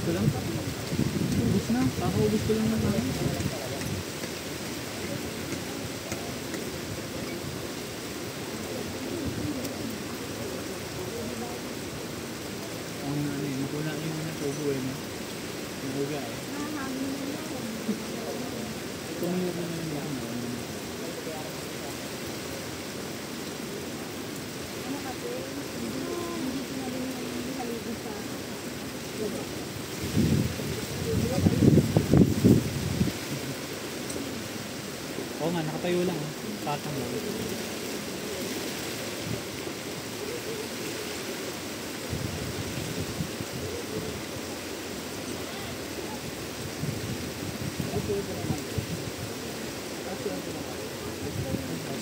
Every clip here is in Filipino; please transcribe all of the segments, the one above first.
ko lang. Ubus na. Kakaubos ko lang naman. Ang ano eh, nakuna yung natubo eh. Nahuga eh. Kumayo ko na yung lang. Ano kasi, hindi sinabi yung haligi sa Oo nga, nakatayo lang. Tatang lang.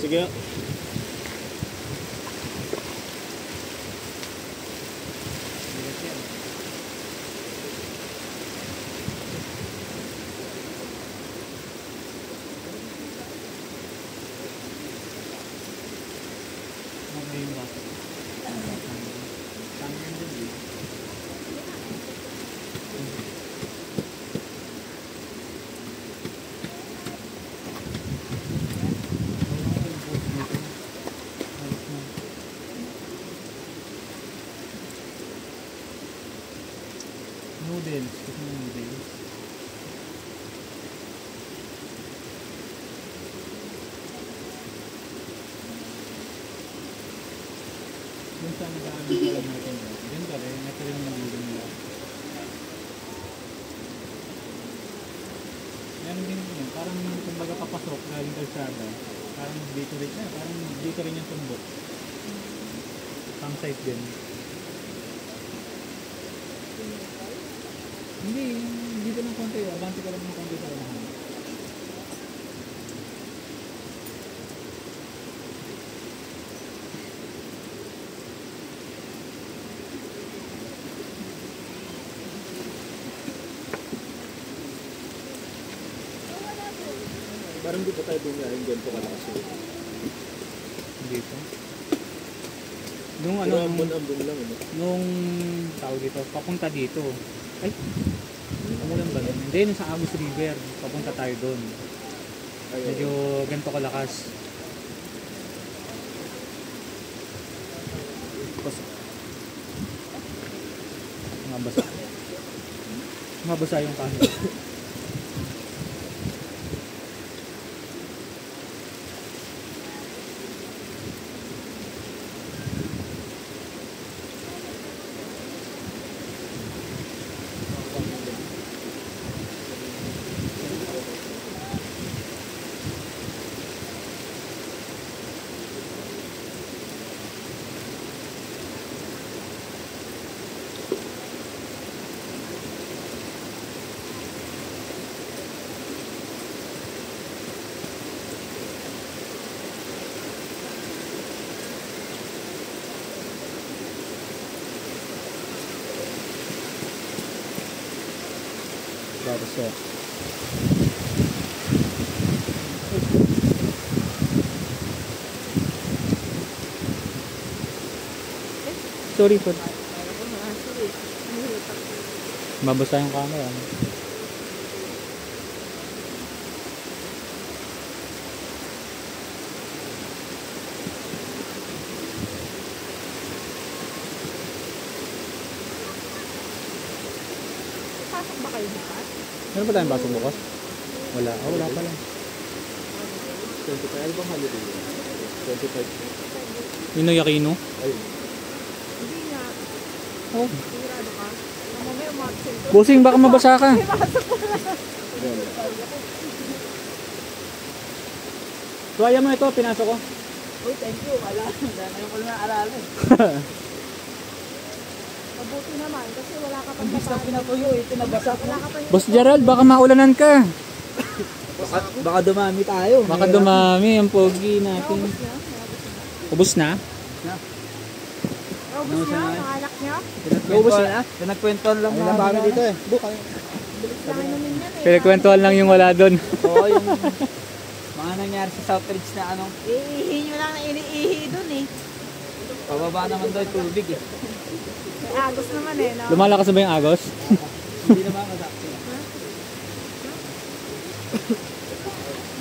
Sige. Ngayon ba? Tangan din eh. Noodles. Gusto mo noodles? Yung sa nag-aamin ko lang natin. Ganito rin. Ito rin yung nagiging nila. Meron din yun. Parang kumbaga papasok galing kalsada. Parang dito rin. Parang dito rin yung tumbok. Campsite din. Hindi. Dito ng konti. Abante ka lang ng konti sa unahan. Parang di pa tayo bumiyahin ganito kalakas yun. Dito. Nung ano, Pero ambon-ambon lang ano. nung tawag dito, papunta dito. Ay, umulan ba nun? Hindi, nung sa Agus River, papunta tayo doon. Medyo ganito kalakas. Mabasa. Mabasa yung kanin. Babasa. Sorry po. Mabasa yung camera. pasok ba kayo bukas? Meron pa tayong basong bukas? Wala. Oh, wala pa lang. 25. Ano bang holiday? 25. Ino Yakino? Ayun. Hindi nga. Oh. Sigurado ka? Mamaya umaksin to. Busing, baka mabasa ka. May pasok ko lang. Tuwaya mo ito, pinasok ko. Uy, thank you. Wala. Ngayon ko na aralin. Mabuti naman kasi wala ka pang Imbis na pinatuyo eh, pinabasa ko. Wala ka pang Boss Gerald, baka maulanan ka. Baka dumami tayo. Baka dumami ang pogi natin. Naubos niya? Ubus na? Naubos niya? Nakalak niya? Pinagkwentuhan lang na dami dito eh. Bukay. Sa inumin yan eh. Pinagkwentuhan lang yung wala doon. Oo, yung mga nangyari sa Southridge na ano, Iihi nyo lang na iniihi dun eh. pababa naman daw yung tubig eh. May agos naman eh, no? Lumalakas na ba yung agos? Hindi naman kasakto.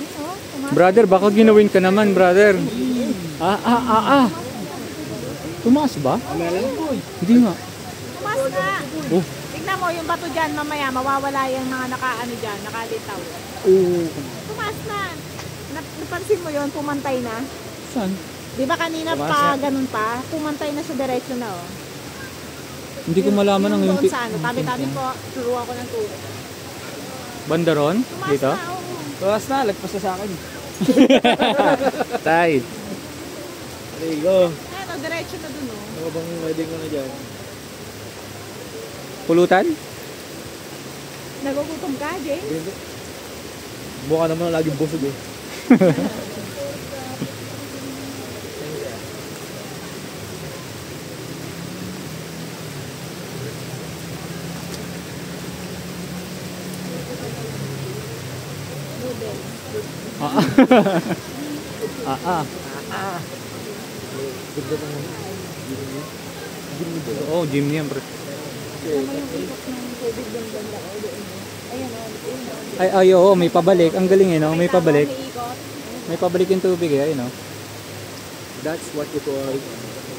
Ito, tumas. Brother, baka ginawin ka naman, brother. Tumaas ba? Hindi nga. Tumas nga. Oh. Tignan mo yung bato dyan, mamaya mawawala yung mga nakaano dyan, nakalitaw. Oh. Tumas na. Napansin mo yun, pumantay na. Saan? Di ba kanina Tumas pa, na. ganun pa? Pumantay na sa diretso na, oh. Hindi ko malaman ang yung yung... doon sa ano, tabi-tabi po, turuan ko ng tubig. Bandaron? Tumas Dito? na, oo. Tuwas na, lagpas na sa akin. Tay. There you go. Ano, diretso na dun, oh. Ano bang wedding mo na dyan? Pulutan? Nagugutom ka, James? Mukha naman laging busog eh. Noodles. Oo, gym niyan, pre. Tama yung ikot ng tubig yung banda ko doon. Ayan, oh. Ayun, oh. Ay, oo, may pabalik. Ang galing eh, no? May Nakita mo, pabalik. may ikot. May pabalik yung tubig eh, ayun, no? That's what you call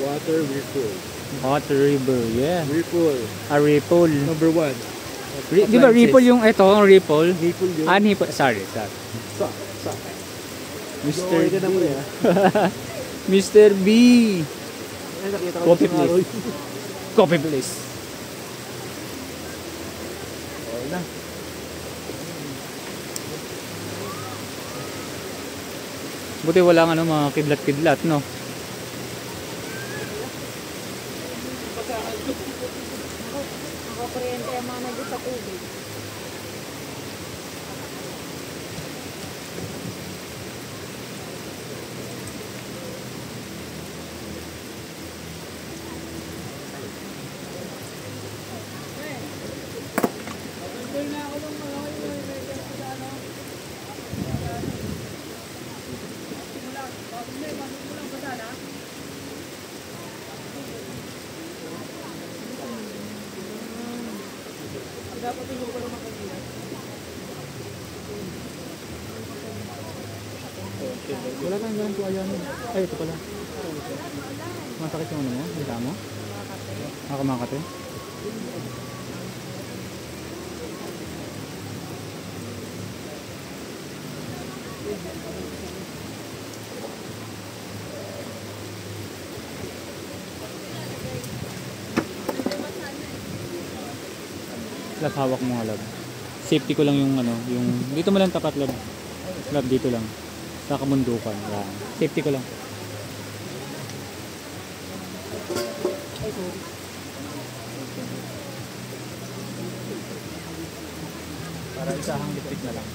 water refill. Water river, yeah. Refill. A ripple. Number 1. Di ba ripple yung ito, ang ripple? Refill yun. Nipple. Sorry. Sa. Mr. Okay ka B. na pre ha. Mr. B. Ay, nakita ko Coffee sa araw. please. Coffee please. Okay na. Buti walang ano, mga kidlat-kidlat, no? Ako kuryente ang mga nandun sa tubig. Wala tayong ganun tuwaya mo. Ay, ito pala. Masakit yung ano mo? Hita mo? Nakamakate? Lab, hawak mo nga, lab. Safety ko lang yung ano, yung dito mo lang tapat, lab. Lab, dito lang. Sa kamundukan. Yan. Safety ko lang. Para isahang lipit na lang.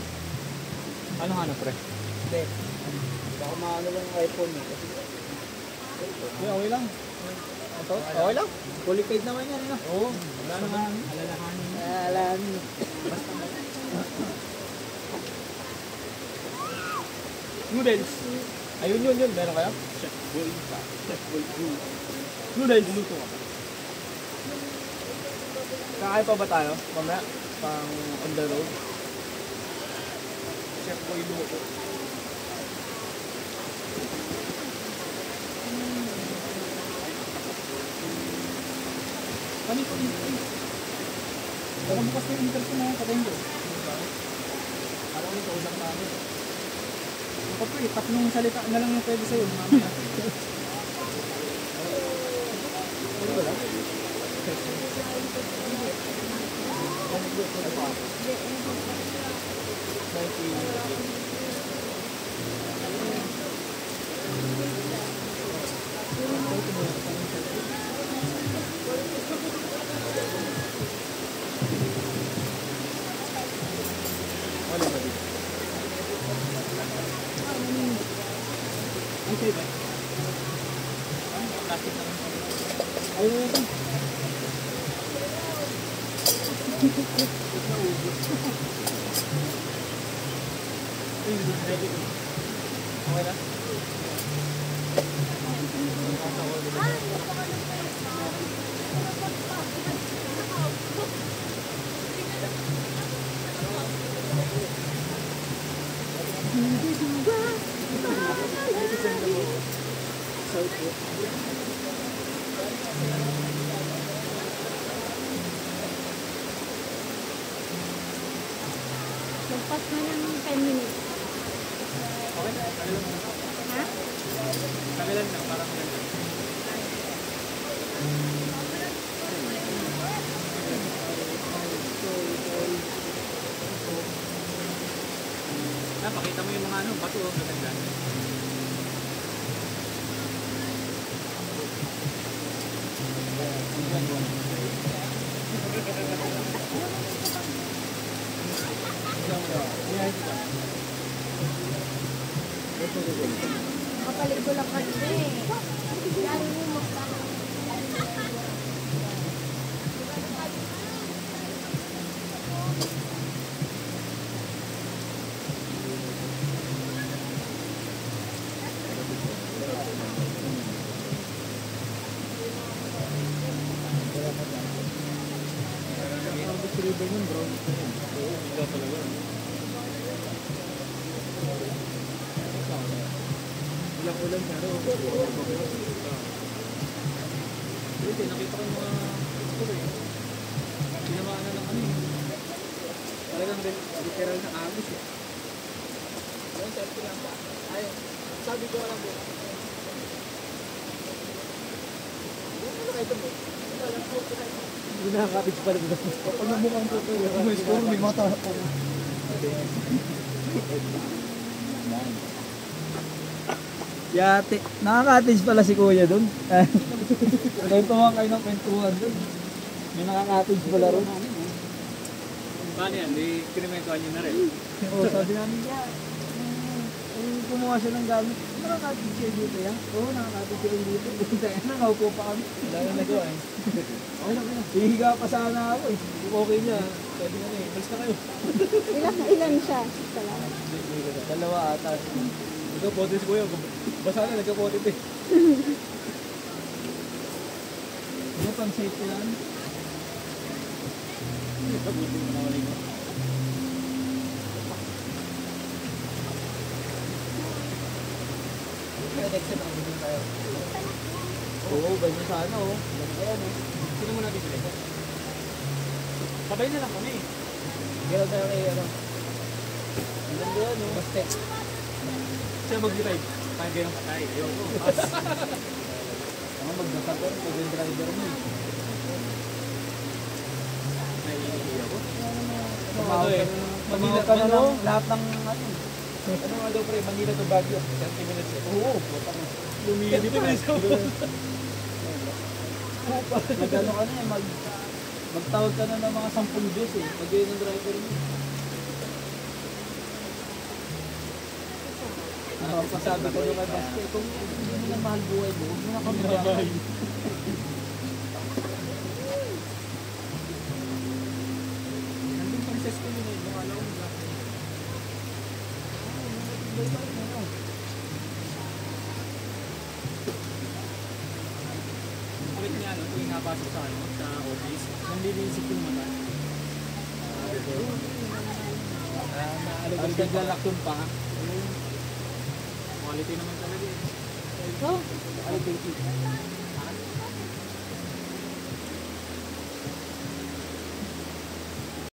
Ano nga, pre? Hindi. Baka maano lang yung iPhone eh. Yeah, okay lang. Okay lang. Fully paid naman yan. No? Oo. Wala naman. Alalahanin. Alam. Noodles. Ayun yun. Meron kayo? Chef Boy. Noodles. Luto ka. Kakain pa ba tayo? Mamaya? Pang on the road? Chef Boy luto. Ano ito? Baka bukas na yung interest mo. Patayin ko. Alam ko, kausap namin. Ako po eh, tatlong salita na lang yung pwede sa'yo. Mamaya. South po. Magpas na ng 10 minutes. Okay na, kabilang na. Ha? Kabilang na, parang ganun. Pakita mo yung mga ano, bato o maganda. Kapalit ko lang kasi. Yan mo magkano. River nun, bro. Oo, hindi talaga. Ilang ulan na rin. Hindi, nakita ko yung mga school eh. Ginamaan na lang kami. Talagang literal na agos eh. Ayun, selfie lang ba? Ayun, sabi ko lang po. Ano kayo ito mo? Hindi nakakapit pa rin ito. Kapag namukhang po ito. May score, may mata po. Yate, nakaka-cottage pala si kuya dun. Kwentuhan kayo ng kwentuhan dun. May nakaka-cottage pala ron. Paano yan? Di kinimentuhan nyo na rin. Oo, sabi namin niya, kumuha siya ng gamit. Nakaka-cottage siya dito yan? Oo, nakaka-cottage siya dito. Kaya na, naupo pa kami. Dahil na doon eh. Okay lang yan. Hihiga pa sana ako eh. Okay niya. Pwede nga na eh. Malis na kayo. Ilan siya? Salamat. Dalawa ata. Nagkapote si Kuya. Basa na, nagkapote eh. Ano pang safety lang? Nagkapote mo na wala mo. Kaya next time, ang bigyan tayo. Oo, ganyan sana oh. Ayan oh. Sino mo natin sila? Sabay na lang kami. Gano'n tayo kay ano. Ang ganda yan oh. Basta. Siya mag-drive. Kaya kayo ng patay. Ayoko. Pas. Ang magdasal ko, pag yung driver mo eh. Naiihi ako. Tumawag eh. Tumawag ka na lang lahat ng ano. Ano nga daw pre? Manila to Baguio. 30 minutes eh. Oo. Lumiyan dito na isa. Magano ka na eh, magtawag ka na ng mga 10 Diyos eh. Pag yun ang driver mo. Pasabi ko nung kay Baste, kung hindi mo na mahal buhay mo, huwag mo na kami Bye. Nandun pang sa school yun eh. Baka lang ako mag Bakit niya ano, tuwing napasok sa ano, sa office, nanlilisip yung mata. Tapos naglalakyon pa. Quality naman talaga eh. Oh, Quality.